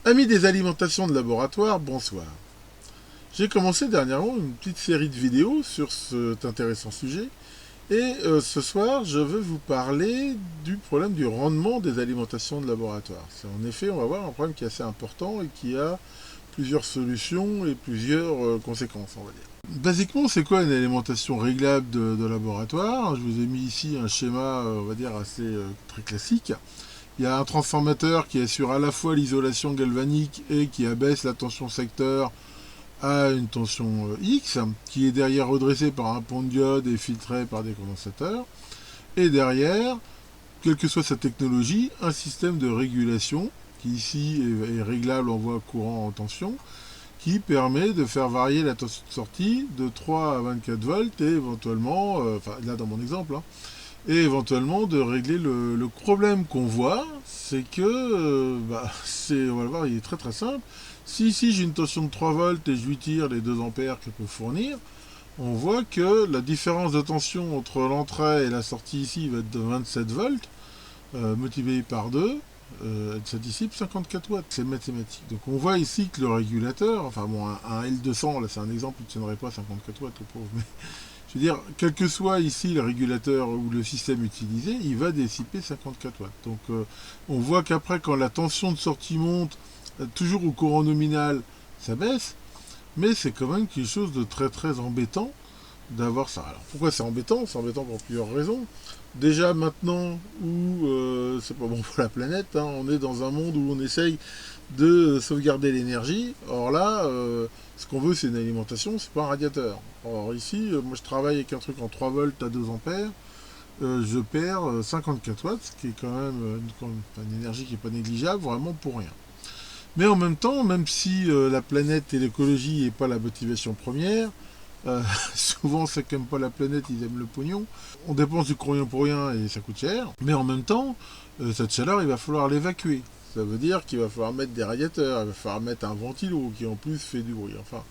Amis des alimentations de laboratoire, bonsoir. J'ai commencé dernièrement une petite série de vidéos sur cet intéressant sujet et ce soir je veux vous parler du problème du rendement des alimentations de laboratoire. En effet, on va voir un problème qui est assez important et qui a plusieurs solutions et plusieurs conséquences, on va dire. Basiquement, c'est quoi une alimentation réglable de laboratoire? Je vous ai mis ici un schéma, on va dire, assez très classique. Il y a un transformateur qui assure à la fois l'isolation galvanique et qui abaisse la tension secteur à une tension X, qui est derrière redressé par un pont de diode et filtré par des condensateurs. Et derrière, quelle que soit sa technologie, un système de régulation, qui ici est réglable en voie courant en tension, qui permet de faire varier la tension de sortie de 3 à 24 volts et éventuellement, enfin là dans mon exemple, et éventuellement de régler le problème qu'on voit, c'est que, on va le voir, il est très très simple. Si ici j'ai une tension de 3 volts et je lui tire les 2 ampères qu'elle peut fournir, on voit que la différence de tension entre l'entrée et la sortie ici va être de 27 volts, multiplié par 2, elle dissipe 54 watts, c'est mathématique. Donc on voit ici que le régulateur, enfin bon, un L200, là c'est un exemple, il ne tiendrait pas 54 watts, le pauvre, mais je veux dire, quel que soit ici le régulateur ou le système utilisé, il va dissiper 54 watts. Donc on voit qu'après, quand la tension de sortie monte, toujours au courant nominal, ça baisse, mais c'est quand même quelque chose de très très embêtant d'avoir ça. Alors pourquoi c'est embêtant? C'est embêtant pour plusieurs raisons. Déjà maintenant où c'est pas bon pour la planète, hein, on est dans un monde où on essaye de sauvegarder l'énergie. Or là, ce qu'on veut c'est une alimentation, c'est pas un radiateur. Or ici, moi je travaille avec un truc en 3 volts à 2 ampères, je perds 54 watts, ce qui est quand même une énergie qui n'est pas négligeable, vraiment pour rien. Mais en même temps, même si la planète et l'écologie n'est pas la motivation première, souvent ceux qui n'aiment pas la planète, ils aiment le pognon. On dépense du cognon pour rien et ça coûte cher. Mais en même temps, cette chaleur, il va falloir l'évacuer. Ça veut dire qu'il va falloir mettre des radiateurs, il va falloir mettre un ventilo qui en plus fait du bruit. Enfin,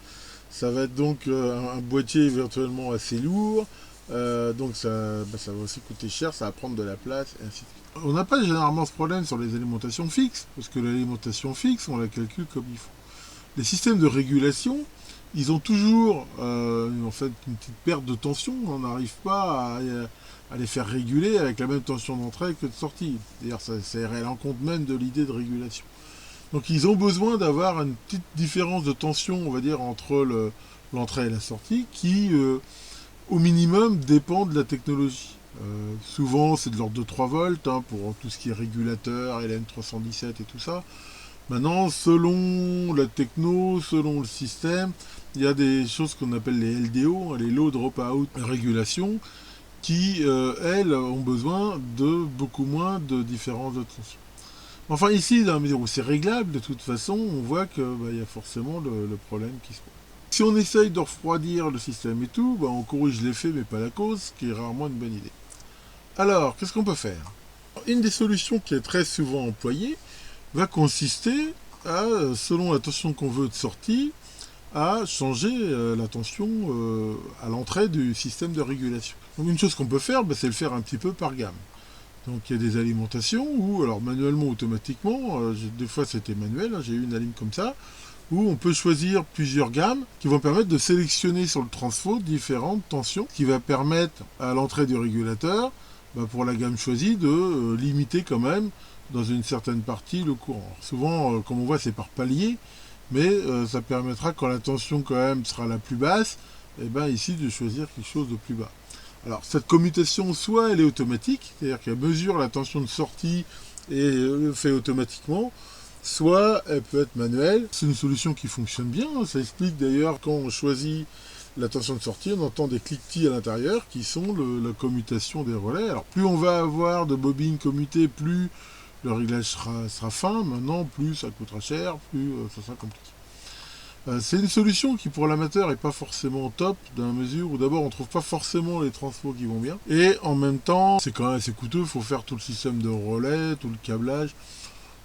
ça va être donc un boîtier éventuellement assez lourd. Donc ça va aussi coûter cher, ça va prendre de la place, et ainsi de suite. On n'a pas généralement ce problème sur les alimentations fixes, parce que l'alimentation fixe, on la calcule comme il faut. Les systèmes de régulation, ils ont toujours en fait une petite perte de tension, on n'arrive pas à les faire réguler avec la même tension d'entrée que de sortie. D'ailleurs, ça à l'encontre même de l'idée de régulation. Donc ils ont besoin d'avoir une petite différence de tension, on va dire, entre l'entrée et la sortie, qui au minimum dépend de la technologie. Souvent c'est de l'ordre de 3 volts hein, pour tout ce qui est régulateur, LM317 et tout ça. Maintenant, selon la techno, selon le système, il y a des choses qu'on appelle les LDO, les Low Dropout Régulation, qui, elles, ont besoin de beaucoup moins de différence de tension. Enfin, ici, dans la mesure où c'est réglable, de toute façon, on voit qu'il y a forcément le problème qui se pose. Si on essaye de refroidir le système et tout, on corrige l'effet mais pas la cause, ce qui est rarement une bonne idée. Alors, qu'est-ce qu'on peut faire? Une des solutions qui est très souvent employée va consister à, selon la tension qu'on veut de sortie, à changer la tension à l'entrée du système de régulation. Donc une chose qu'on peut faire, c'est le faire un petit peu par gamme. Donc il y a des alimentations où, alors manuellement, automatiquement, des fois c'était manuel, hein, j'ai eu une alim comme ça, où on peut choisir plusieurs gammes qui vont permettre de sélectionner sur le transfo différentes tensions, qui va permettre à l'entrée du régulateur, pour la gamme choisie, de limiter quand même dans une certaine partie le courant. Alors, souvent, comme on voit, c'est par palier, mais ça permettra, quand la tension quand même sera la plus basse, ici de choisir quelque chose de plus bas. Alors cette commutation, soit elle est automatique, c'est-à-dire qu'elle mesure la tension de sortie et le fait automatiquement, soit elle peut être manuelle. C'est une solution qui fonctionne bien, ça explique d'ailleurs quand on choisit la tension de sortie, on entend des cliquetis à l'intérieur qui sont la commutation des relais. Alors plus on va avoir de bobines commutées, plus le réglage sera fin. Maintenant, plus ça coûtera cher, plus ça sera compliqué. C'est une solution qui pour l'amateur n'est pas forcément top, dans la mesure où d'abord on ne trouve pas forcément les transfos qui vont bien, et en même temps c'est quand même assez coûteux, il faut faire tout le système de relais, tout le câblage.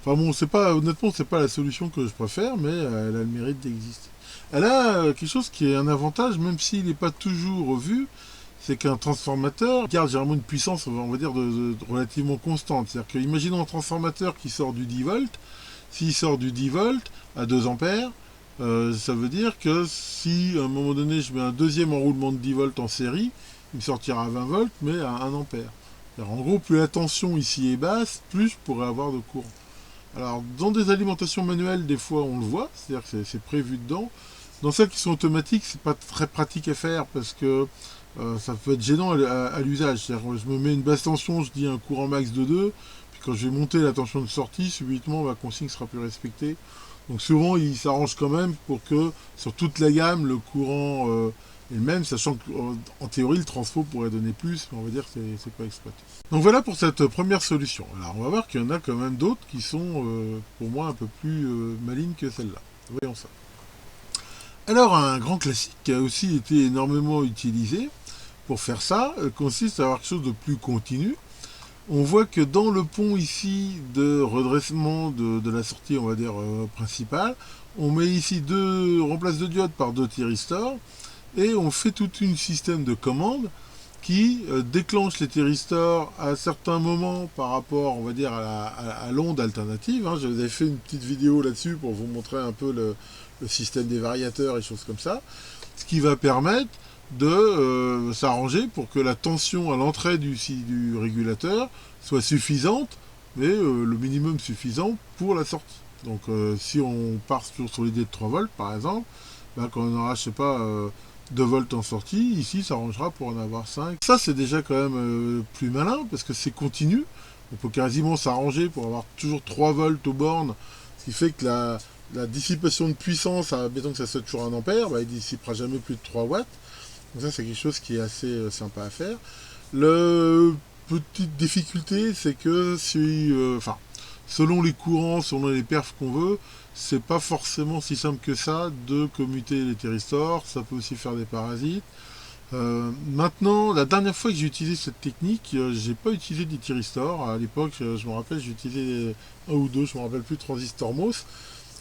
Enfin bon, honnêtement c'est pas la solution que je préfère, mais elle a le mérite d'exister. Elle a quelque chose qui est un avantage, même s'il n'est pas toujours vu, c'est qu'un transformateur garde généralement une puissance, on va dire, de relativement constante. C'est-à-dire que, imaginons un transformateur qui sort du 10 volts, S'il sort du 10 volts à 2 ampères, ça veut dire que si à un moment donné je mets un deuxième enroulement de 10 volts en série, il me sortira à 20 volts mais à 1 ampère. Alors, en gros, plus la tension ici est basse, plus je pourrais avoir de courant. Alors, dans des alimentations manuelles, des fois on le voit, c'est-à-dire que c'est prévu dedans. Dans celles qui sont automatiques, c'est pas très pratique à faire parce que ça peut être gênant à l'usage. C'est-à-dire que je me mets une basse tension, je dis un courant max de 2, puis quand je vais monter la tension de sortie, subitement ma consigne sera plus respectée. Donc souvent, il s'arrange quand même pour que sur toute la gamme, le courant est le même, sachant qu'en théorie, le transfo pourrait donner plus, mais on va dire que c'est pas exploité. Donc voilà pour cette première solution. Alors on va voir qu'il y en a quand même d'autres qui sont pour moi un peu plus malignes que celle-là. Voyons ça. Alors un grand classique qui a aussi été énormément utilisé pour faire ça consiste à avoir quelque chose de plus continu. On voit que dans le pont ici de redressement de la sortie, on va dire principale, on met ici on remplace deux diodes par deux thyristors et on fait tout un système de commandes qui déclenche les thyristors à certains moments par rapport, on va dire, à l'onde alternative. Hein. Je vous avais fait une petite vidéo là-dessus pour vous montrer un peu le système des variateurs et choses comme ça, ce qui va permettre de s'arranger pour que la tension à l'entrée du régulateur soit suffisante, mais le minimum suffisant pour la sortie. Donc si on part sur l'idée de 3 volts par exemple, ben, quand on aura, je sais pas, 2 volts en sortie, ici ça arrangera pour en avoir 5. Ça c'est déjà quand même plus malin parce que c'est continu. On peut quasiment s'arranger pour avoir toujours 3 volts aux bornes, ce qui fait que la dissipation de puissance, mettons que ça soit toujours 1 ampère, bah, il ne dissipera jamais plus de 3 watts. Donc ça c'est quelque chose qui est assez sympa à faire. Le petite difficulté c'est que si, selon les courants, selon les perfs qu'on veut, c'est pas forcément si simple que ça de commuter les thyristors, ça peut aussi faire des parasites. Maintenant, la dernière fois que j'ai utilisé cette technique, j'ai pas utilisé des thyristors. À l'époque, je me rappelle, j'ai utilisé un ou deux, je me rappelle plus, transistor MOS,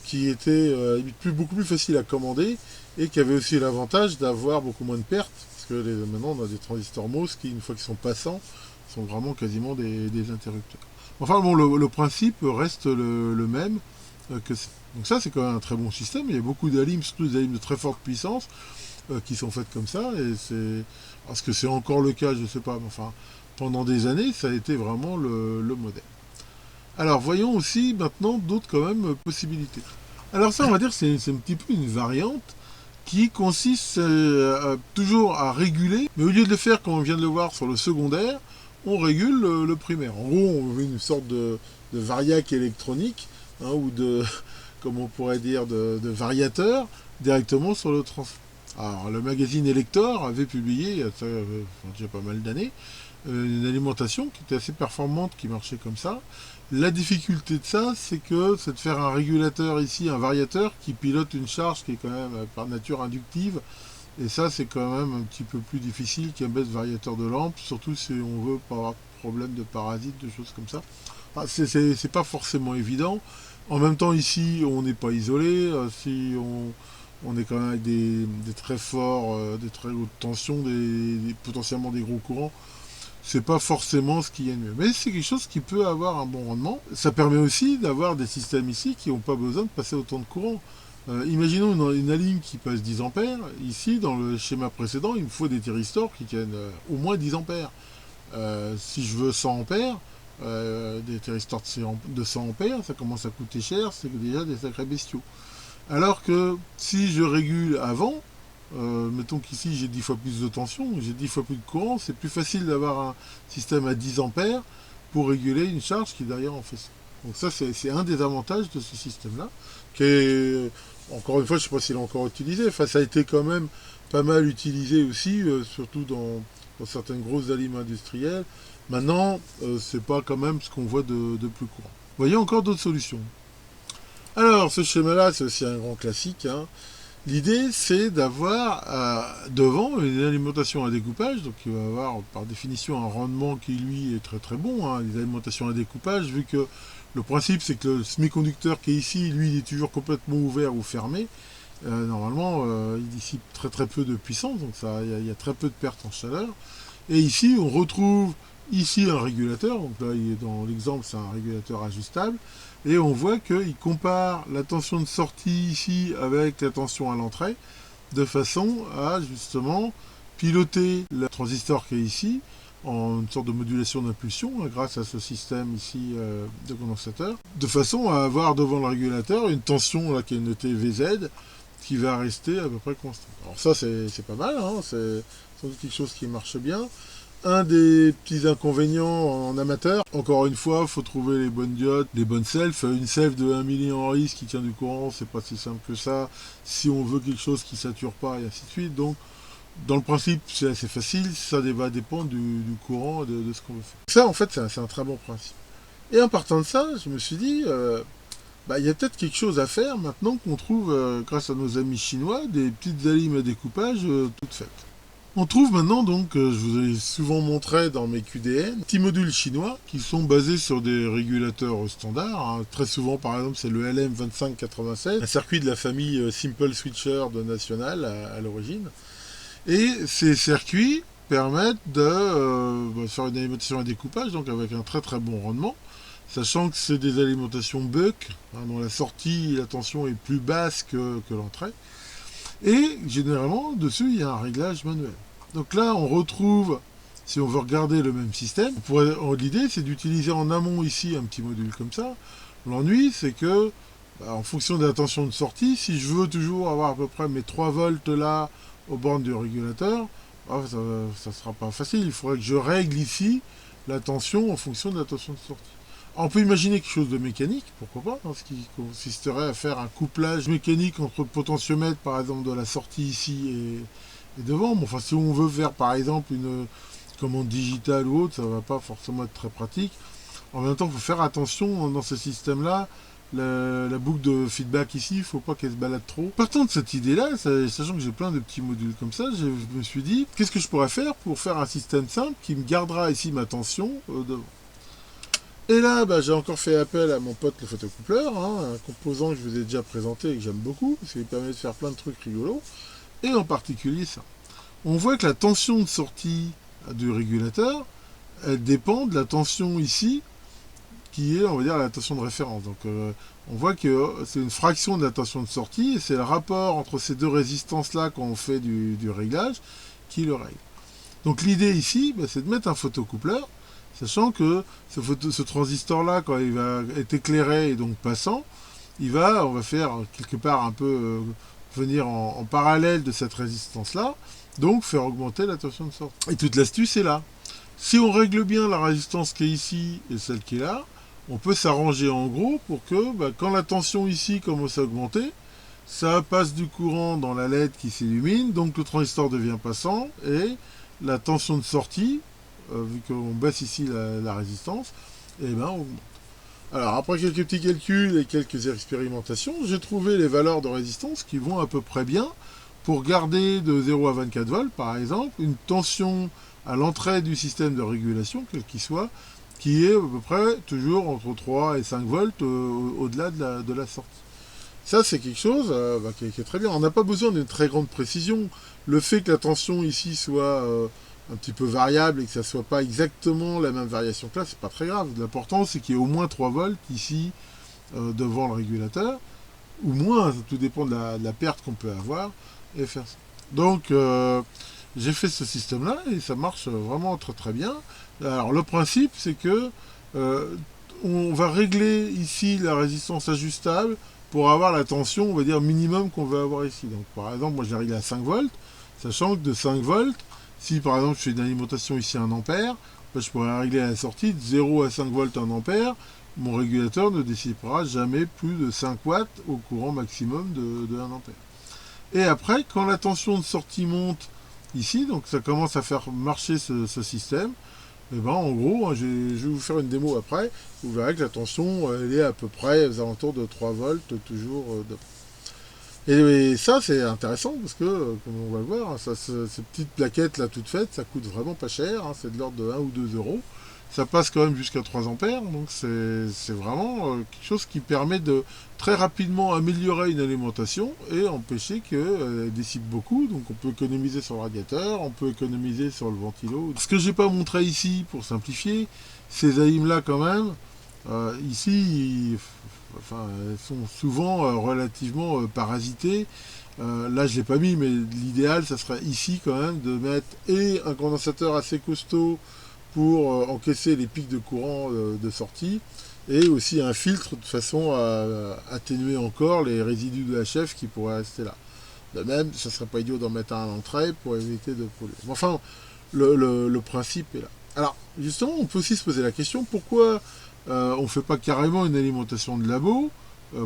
qui était beaucoup plus facile à commander et qui avait aussi l'avantage d'avoir beaucoup moins de pertes, parce que maintenant on a des transistors MOS qui, une fois qu'ils sont passants, sont vraiment quasiment des interrupteurs. Enfin bon, le principe reste le même. Donc ça c'est quand même un très bon système. Il y a beaucoup d'alimes, surtout des alimes de très forte puissance, qui sont faites comme ça. Et c'est parce que c'est encore le cas, je sais pas. Mais enfin, pendant des années, ça a été vraiment le modèle. Alors voyons aussi maintenant d'autres quand même possibilités. Alors ça, on va dire, c'est un petit peu une variante qui consiste toujours à réguler, mais au lieu de le faire comme on vient de le voir sur le secondaire, on régule le primaire. En gros, on veut une sorte de variac électronique, hein, ou de, comme on pourrait dire, de variateur directement sur le transfo. Alors, le magazine Elector avait publié, il y a déjà pas mal d'années, une alimentation qui était assez performante, qui marchait comme ça. La difficulté de ça, c'est de faire un régulateur ici, un variateur, qui pilote une charge qui est quand même par nature inductive. Et ça, c'est quand même un petit peu plus difficile qu'un bête variateur de lampe, surtout si on veut pas avoir de problème de parasites, de choses comme ça. Enfin, c'est pas forcément évident. En même temps, ici, on n'est pas isolé. Si on est quand même avec des très forts, des très hautes tensions, potentiellement des gros courants, c'est pas forcément ce qu'il y a de mieux. Mais c'est quelque chose qui peut avoir un bon rendement. Ça permet aussi d'avoir des systèmes ici qui n'ont pas besoin de passer autant de courant. Imaginons une aligne qui passe 10 ampères. Ici, dans le schéma précédent, il me faut des thyristors qui tiennent au moins 10 ampères. Si je veux 100 ampères, des thyristors de 100 ampères, ça commence à coûter cher, c'est déjà des sacrés bestiaux. Alors que si je régule avant, mettons qu'ici j'ai 10 fois plus de tension, j'ai 10 fois plus de courant, c'est plus facile d'avoir un système à 10 ampères pour réguler une charge qui derrière en fait ça. Donc ça c'est un des avantages de ce système-là, qui est, encore une fois, je ne sais pas s'il est encore utilisé, enfin ça a été quand même pas mal utilisé aussi, surtout dans certaines grosses alimes industrielles. Maintenant, c'est pas quand même ce qu'on voit de plus courant. Voyez encore d'autres solutions. Alors, ce schéma-là, c'est aussi un grand classique. Hein. L'idée, c'est d'avoir devant une alimentation à découpage, donc il va avoir par définition un rendement qui, lui, est très très bon. Hein. Les alimentations à découpage, vu que le principe, c'est que le semi-conducteur qui est ici, lui, il est toujours complètement ouvert ou fermé. Normalement, il dissipe très très peu de puissance, donc il y a très peu de pertes en chaleur. Et ici, on retrouve ici un régulateur, donc là, dans l'exemple, c'est un régulateur ajustable, et on voit qu'il compare la tension de sortie ici avec la tension à l'entrée, de façon à justement piloter le transistor qui est ici, en une sorte de modulation d'impulsion grâce à ce système ici de condensateur, de façon à avoir devant le régulateur une tension là, qui est notée VZ, qui va rester à peu près constante. Alors ça c'est pas mal, hein, c'est quelque chose qui marche bien. Un des petits inconvénients en amateur, encore une fois, il faut trouver les bonnes diodes, les bonnes selfs. Une self de 1 mA qui tient du courant, c'est pas si simple que ça, si on veut quelque chose qui sature pas, et ainsi de suite. Donc, dans le principe, c'est assez facile, ça va dépendre du courant, de ce qu'on veut faire. Ça, en fait, c'est un très bon principe. Et en partant de ça, je me suis dit, il y a peut-être quelque chose à faire maintenant qu'on trouve, grâce à nos amis chinois, des petites alimes à découpage toutes faites. On trouve maintenant donc, je vous ai souvent montré dans mes QDN, petits modules chinois qui sont basés sur des régulateurs standards. Hein. Très souvent, par exemple, c'est le LM2587, un circuit de la famille Simple Switcher de National à l'origine. Et ces circuits permettent de faire une alimentation à découpage, donc avec un très très bon rendement, sachant que c'est des alimentations buck, hein, dont la sortie, la tension est plus basse que l'entrée. Et généralement, dessus, il y a un réglage manuel. Donc là, on retrouve, si on veut regarder le même système, l'idée, c'est d'utiliser en amont ici un petit module comme ça. L'ennui, c'est que, en fonction de la tension de sortie, si je veux toujours avoir à peu près mes 3 volts là, aux bornes du régulateur, ça ne sera pas facile. Il faudrait que je règle ici la tension en fonction de la tension de sortie. On peut imaginer quelque chose de mécanique, pourquoi pas, hein, ce qui consisterait à faire un couplage mécanique entre le potentiomètre, par exemple, de la sortie ici et devant. Bon, enfin, si on veut faire, par exemple, une commande digitale ou autre, ça ne va pas forcément être très pratique. En même temps, il faut faire attention dans ce système-là. La boucle de feedback ici, il ne faut pas qu'elle se balade trop. Partant de cette idée-là, sachant que j'ai plein de petits modules comme ça, je me suis dit, qu'est-ce que je pourrais faire pour faire un système simple qui me gardera ici ma tension devant. Et là, j'ai encore fait appel à mon pote le photocoupleur, hein, un composant que je vous ai déjà présenté et que j'aime beaucoup, parce qu'il permet de faire plein de trucs rigolos, et en particulier ça. On voit que la tension de sortie du régulateur, elle dépend de la tension ici, qui est, on va dire, la tension de référence. Donc, on voit que c'est une fraction de la tension de sortie, et c'est le rapport entre ces deux résistances-là quand on fait du réglage, qui le règle. Donc l'idée ici, c'est de mettre un photocoupleur, sachant que ce transistor-là, quand il va être éclairé et donc passant, on va faire quelque part un peu venir en parallèle de cette résistance-là, donc faire augmenter la tension de sortie. Et toute l'astuce est là. Si on règle bien la résistance qui est ici et celle qui est là, on peut s'arranger en gros pour que quand la tension ici commence à augmenter, ça passe du courant dans la LED qui s'illumine, donc le transistor devient passant et la tension de sortie, vu qu'on baisse ici la résistance, augmente. Alors après quelques petits calculs et quelques expérimentations, j'ai trouvé les valeurs de résistance qui vont à peu près bien pour garder de 0 à 24 volts par exemple, une tension à l'entrée du système de régulation, quel qu'il soit, qui est à peu près toujours entre 3 et 5 volts au-delà de la sortie. Ça, c'est quelque chose qui est très bien. On n'a pas besoin d'une très grande précision. Le fait que la tension ici soit un petit peu variable et que ça ne soit pas exactement la même variation que là, c'est pas très grave. L'important, c'est qu'il y ait au moins 3 volts ici devant le régulateur, ou moins, tout dépend de la perte qu'on peut avoir, et faire ça. Donc, j'ai fait ce système-là et ça marche vraiment très très bien. Alors, le principe, c'est que on va régler ici la résistance ajustable pour avoir la tension, on va dire, minimum qu'on veut avoir ici. Donc, par exemple, moi, je l'ai réglé à 5 volts, sachant que de 5 volts, si par exemple je fais une alimentation ici à 1 ampère, je pourrais régler à la sortie de 0 à 5 volts 1 ampère, mon régulateur ne dissipera jamais plus de 5 watts au courant maximum de 1 ampère. Et après, quand la tension de sortie monte ici, donc ça commence à faire marcher ce système, et en gros, je vais vous faire une démo après, vous verrez que la tension elle est à peu près aux alentours de 3 volts toujours devant. Et ça, c'est intéressant parce que, comme on va le voir, ces petites plaquettes là toutes faites, ça coûte vraiment pas cher, hein, c'est de l'ordre de 1 ou 2 euros. Ça passe quand même jusqu'à 3 ampères, donc c'est vraiment quelque chose qui permet de très rapidement améliorer une alimentation et empêcher qu'elle dissipe beaucoup. Donc on peut économiser sur le radiateur, on peut économiser sur le ventilo. Ce que j'ai pas montré ici, pour simplifier, ces AIM là quand même, ici, Enfin, elles sont souvent relativement parasitées. Là, je l'ai pas mis, mais l'idéal, ça serait ici quand même de mettre et un condensateur assez costaud pour encaisser les pics de courant de sortie, et aussi un filtre de façon à atténuer encore les résidus de HF qui pourraient rester là. De même, ça serait pas idiot d'en mettre un à l'entrée pour éviter de polluer. Enfin, le principe est là. Alors, justement, on peut aussi se poser la question, pourquoi on ne fait pas carrément une alimentation de labo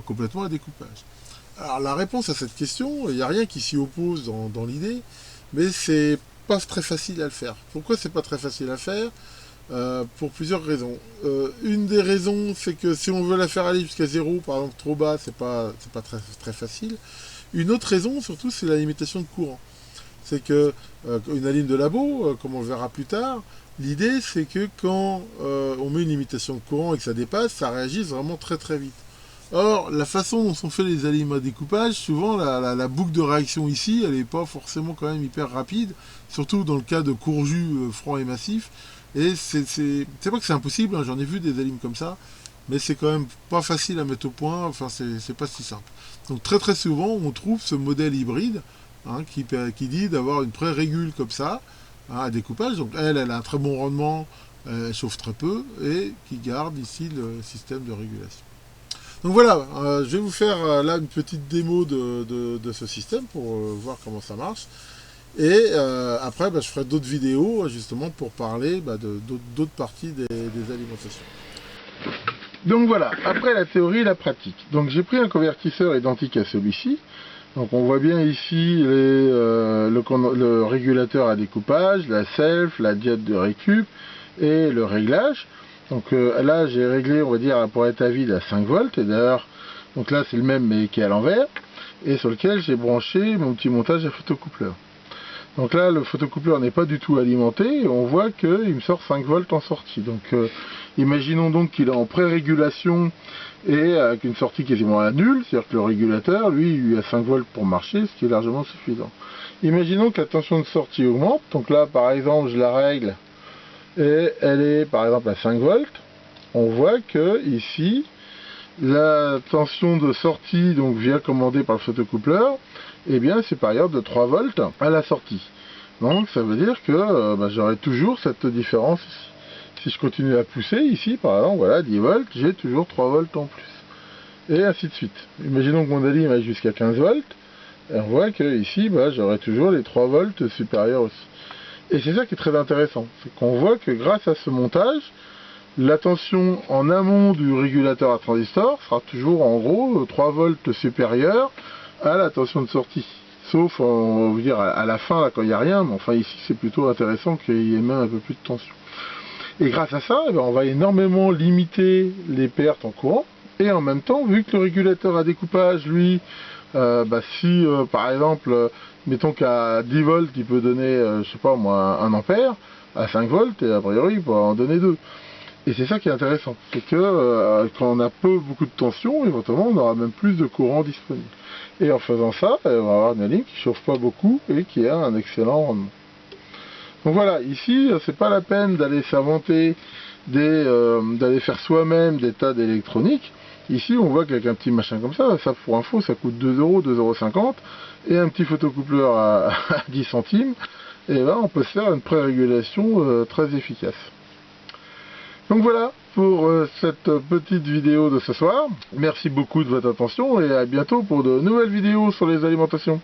complètement à découpage? Alors, la réponse à cette question, il n'y a rien qui s'y oppose dans l'idée, mais c'est pas très facile à le faire. Pourquoi c'est pas très facile à faire? Pour plusieurs raisons. Une des raisons, c'est que si on veut la faire aller jusqu'à 0, par exemple trop bas, c'est pas très facile. Une autre raison, surtout, c'est la limitation de courant. C'est que une alim de labo, comme on le verra plus tard, l'idée c'est que quand on met une limitation de courant et que ça dépasse, ça réagisse vraiment très vite. Or, la façon dont sont faits les aliments à découpage, souvent la boucle de réaction ici, elle n'est pas forcément quand même hyper rapide, surtout dans le cas de courts jus francs et massifs. Et c'est pas que c'est impossible, hein, j'en ai vu des aliments comme ça, mais c'est quand même pas facile à mettre au point, enfin c'est pas si simple. Donc très souvent, on trouve ce modèle hybride hein, qui dit d'avoir une pré-régule comme ça, hein, à découpage. Donc elle a un très bon rendement, elle chauffe très peu, et qui garde ici le système de régulation. Donc voilà, je vais vous faire là une petite démo de ce système pour voir comment ça marche. Et après, je ferai d'autres vidéos justement pour parler d'autres parties des alimentations. Donc voilà, après la théorie et la pratique. Donc j'ai pris un convertisseur identique à celui-ci. Donc on voit bien ici le régulateur à découpage, la self, la diode de récup et le réglage. Donc là j'ai réglé, on va dire, pour être à vide à 5 volts. Et d'ailleurs, donc là c'est le même mais qui est à l'envers. Et sur lequel j'ai branché mon petit montage à photocoupleur. Donc là, le photocoupleur n'est pas du tout alimenté et on voit qu'il me sort 5 volts en sortie. Donc imaginons donc qu'il est en pré-régulation et avec une sortie quasiment à nulle, c'est-à-dire que le régulateur, lui, il a 5 volts pour marcher, ce qui est largement suffisant. Imaginons que la tension de sortie augmente, donc là, par exemple, je la règle et elle est, par exemple, à 5 volts. On voit que ici, la tension de sortie, donc via commandée par le photocoupleur, eh bien, est supérieure de 3 volts à la sortie. Donc, ça veut dire que j'aurai toujours cette différence ici. Si je continue à pousser ici, par exemple, voilà, 10 volts, j'ai toujours 3 volts en plus. Et ainsi de suite. Imaginons que mon alim aille jusqu'à 15 volts, et on voit que ici, j'aurai toujours les 3 volts supérieurs aussi. Et c'est ça qui est très intéressant, c'est qu'on voit que grâce à ce montage, la tension en amont du régulateur à transistor sera toujours en gros 3 volts supérieure à la tension de sortie. Sauf, on va dire, à la fin, là, quand il n'y a rien, mais enfin ici c'est plutôt intéressant qu'il y ait même un peu plus de tension. Et grâce à ça, on va énormément limiter les pertes en courant, et en même temps, vu que le régulateur à découpage, lui, si par exemple, mettons qu'à 10 volts, il peut donner, je sais pas moi, 1 ampère, à 5 volts, et a priori, il peut en donner 2. Et c'est ça qui est intéressant, c'est que quand on a beaucoup de tension, éventuellement on aura même plus de courant disponible. Et en faisant ça, on va avoir une alim qui ne chauffe pas beaucoup et qui a un excellent rendement. Donc voilà, ici, c'est pas la peine d'aller s'inventer, d'aller faire soi-même des tas d'électronique. Ici, on voit qu'avec un petit machin comme ça pour info, ça coûte 2 euros, 2,50 €, et un petit photocoupleur à 10 centimes, et là, on peut se faire une pré-régulation très efficace. Donc voilà pour cette petite vidéo de ce soir. Merci beaucoup de votre attention et à bientôt pour de nouvelles vidéos sur les alimentations.